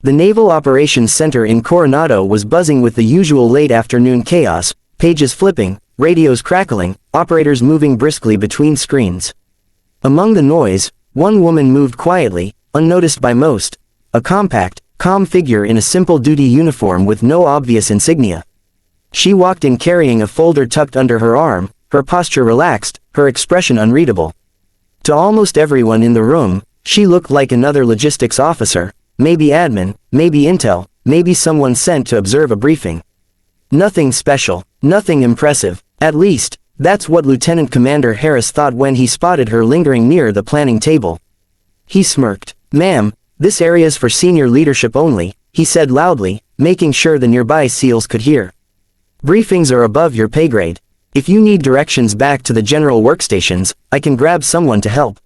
The Naval Operations Center in Coronado was buzzing with the usual late-afternoon chaos, pages flipping, radios crackling, operators moving briskly between screens. Among the noise, one woman moved quietly, unnoticed by most, a compact, calm figure in a simple duty uniform with no obvious insignia. She walked in carrying a folder tucked under her arm, her posture relaxed, her expression unreadable. To almost everyone in the room, she looked like another logistics officer, maybe admin, maybe intel, maybe someone sent to observe a briefing. Nothing special, nothing impressive, at least, that's what Lieutenant Commander Harris thought when he spotted her lingering near the planning table. He smirked. "Ma'am, this area's for senior leadership only," he said loudly, making sure the nearby SEALs could hear. "Briefings are above your pay grade. If you need directions back to the general workstations, I can grab someone to help."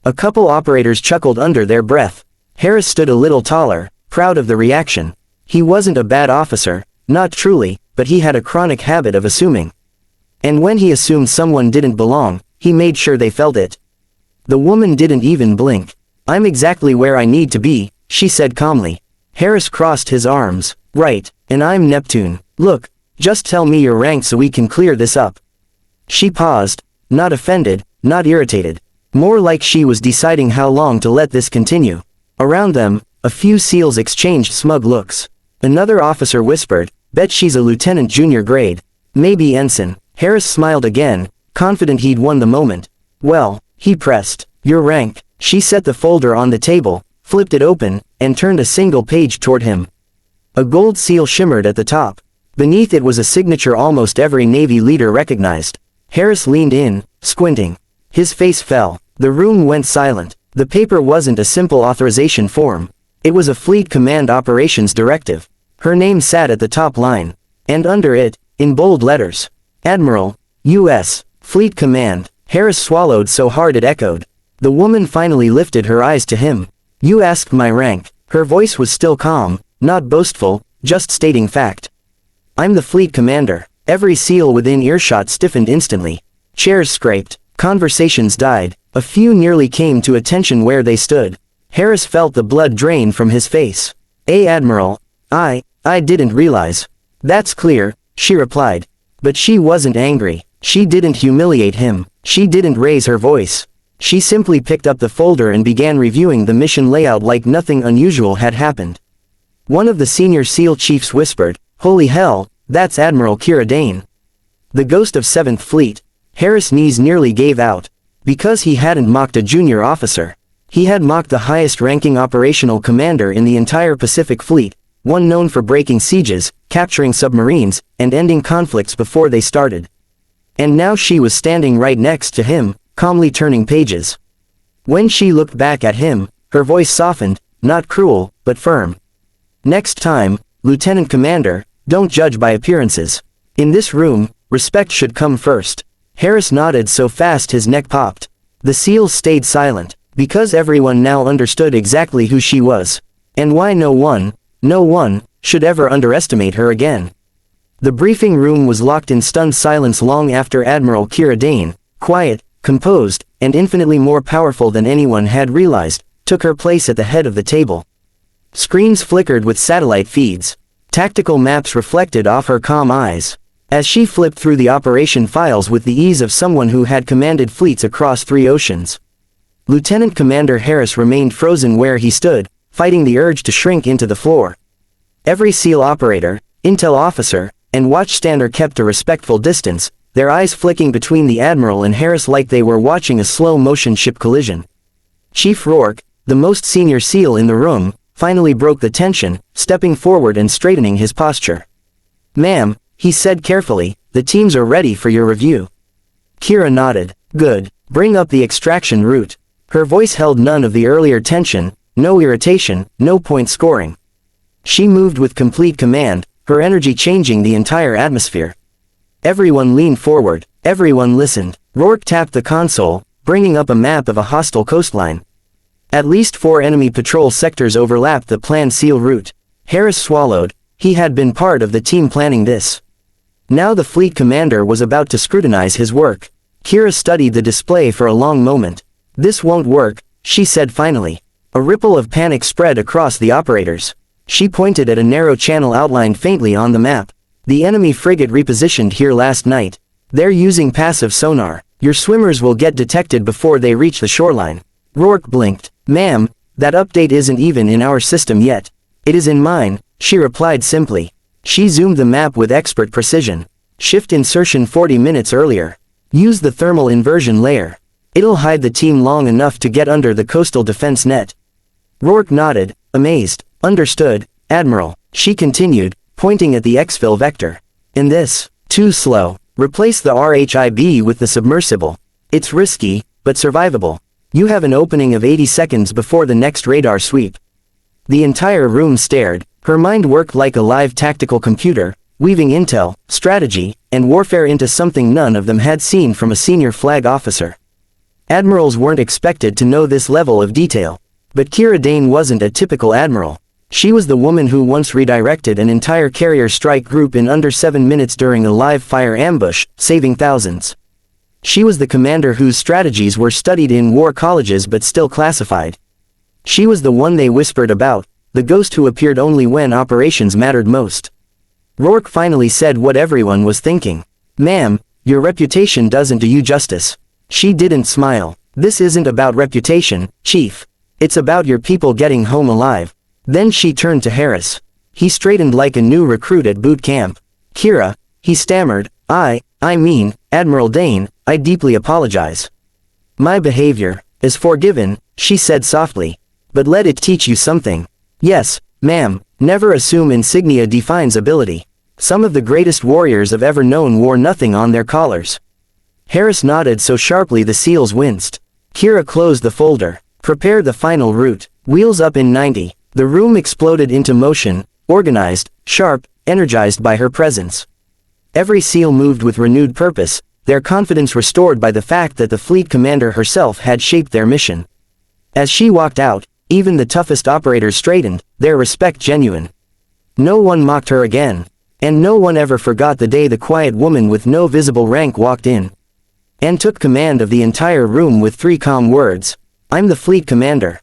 A couple operators chuckled under their breath. Harris stood a little taller, proud of the reaction. He wasn't a bad officer, not truly, but he had a chronic habit of assuming. And when he assumed someone didn't belong, he made sure they felt it. The woman didn't even blink. "I'm exactly where I need to be," she said calmly. Harris crossed his arms. "Right, and I'm Neptune. Look, just tell me your rank so we can clear this up." She paused, not offended, not irritated. More like she was deciding how long to let this continue. Around them, a few SEALs exchanged smug looks. Another officer whispered, "Bet she's a lieutenant junior grade. Maybe ensign." Harris smiled again, confident he'd won the moment. "Well," he pressed, "your rank." She set the folder on the table, flipped it open, and turned a single page toward him. A gold seal shimmered at the top. Beneath it was a signature almost every Navy leader recognized. Harris leaned in, squinting. His face fell. The room went silent. The paper wasn't a simple authorization form. It was a Fleet Command Operations Directive. Her name sat at the top line. And under it, in bold letters, "Admiral, U.S., Fleet Command." Harris swallowed so hard it echoed. The woman finally lifted her eyes to him. "You asked my rank." Her voice was still calm, not boastful, just stating fact. "I'm the Fleet Commander." Every SEAL within earshot stiffened instantly. Chairs scraped. Conversations died. A few nearly came to attention where they stood. Harris felt the blood drain from his face. Admiral, I didn't realize." "That's clear," she replied. But she wasn't angry. She didn't humiliate him. She didn't raise her voice. She simply picked up the folder and began reviewing the mission layout like nothing unusual had happened. One of the senior SEAL chiefs whispered, "Holy hell, that's Admiral Kira Dane. The ghost of 7th Fleet." Harris' knees nearly gave out. Because he hadn't mocked a junior officer. He had mocked the highest-ranking operational commander in the entire Pacific Fleet, one known for breaking sieges, capturing submarines, and ending conflicts before they started. And now she was standing right next to him, calmly turning pages. When she looked back at him, her voice softened, not cruel, but firm. "Next time, Lieutenant Commander, don't judge by appearances. In this room, respect should come first." Harris nodded so fast his neck popped. The SEALs stayed silent, because everyone now understood exactly who she was, and why no one, should ever underestimate her again. The briefing room was locked in stunned silence long after Admiral Kira Dane, quiet, composed, and infinitely more powerful than anyone had realized, took her place at the head of the table. Screens flickered with satellite feeds. Tactical maps reflected off her calm eyes. As she flipped through the operation files with the ease of someone who had commanded fleets across 3 oceans. Lieutenant Commander Harris remained frozen where he stood, fighting the urge to shrink into the floor. Every SEAL operator, intel officer, and watchstander kept a respectful distance, their eyes flicking between the Admiral and Harris like they were watching a slow-motion ship collision. Chief Rourke, the most senior SEAL in the room, finally broke the tension, stepping forward and straightening his posture. "Ma'am," he said carefully, "the teams are ready for your review." Kira nodded. "Good. Bring up the extraction route." Her voice held none of the earlier tension, no irritation, no point scoring. She moved with complete command, her energy changing the entire atmosphere. Everyone leaned forward, everyone listened. Rourke tapped the console, bringing up a map of a hostile coastline. At least 4 enemy patrol sectors overlapped the planned SEAL route. Harris swallowed. He had been part of the team planning this. Now the fleet commander was about to scrutinize his work. Kira studied the display for a long moment. "This won't work," she said finally. A ripple of panic spread across the operators. She pointed at a narrow channel outlined faintly on the map. The enemy frigate repositioned here last night. They're using passive sonar. Your swimmers will get detected before they reach the shoreline. Rourke blinked. Ma'am, that update isn't even in our system yet. It is in mine, she replied simply. She zoomed the map with expert precision. Shift insertion 40 minutes earlier. Use the thermal inversion layer. It'll hide the team long enough to get under the coastal defense net. Rourke nodded, amazed. Understood, Admiral, she continued, pointing at the exfil vector. In this, too slow. Replace the RHIB with the submersible. It's risky, but survivable. You have an opening of 80 seconds before the next radar sweep. The entire room stared. Her mind worked like a live tactical computer, weaving intel, strategy, and warfare into something none of them had seen from a senior flag officer. Admirals weren't expected to know this level of detail. But Kira Dane wasn't a typical admiral. She was the woman who once redirected an entire carrier strike group in under 7 minutes during a live-fire ambush, saving thousands. She was the commander whose strategies were studied in war colleges but still classified. She was the one they whispered about, the ghost who appeared only when operations mattered most. Rourke finally said what everyone was thinking. Ma'am, your reputation doesn't do you justice. She didn't smile. This isn't about reputation, Chief. It's about your people getting home alive. Then she turned to Harris. He straightened like a new recruit at boot camp. Kira, he stammered, I mean, Admiral Dane, I deeply apologize. My behavior is forgiven, she said softly. But let it teach you something. Yes, ma'am, never assume insignia defines ability. Some of the greatest warriors I've ever known wore nothing on their collars. Harris nodded so sharply the SEALs winced. Kira closed the folder. Prepare the final route. Wheels up in 90. The room exploded into motion, organized, sharp, energized by her presence. Every SEAL moved with renewed purpose, their confidence restored by the fact that the fleet commander herself had shaped their mission. As she walked out, even the toughest operators straightened, their respect genuine. No one mocked her again. And no one ever forgot the day the quiet woman with no visible rank walked in and took command of the entire room with 3 calm words. I'm the fleet commander.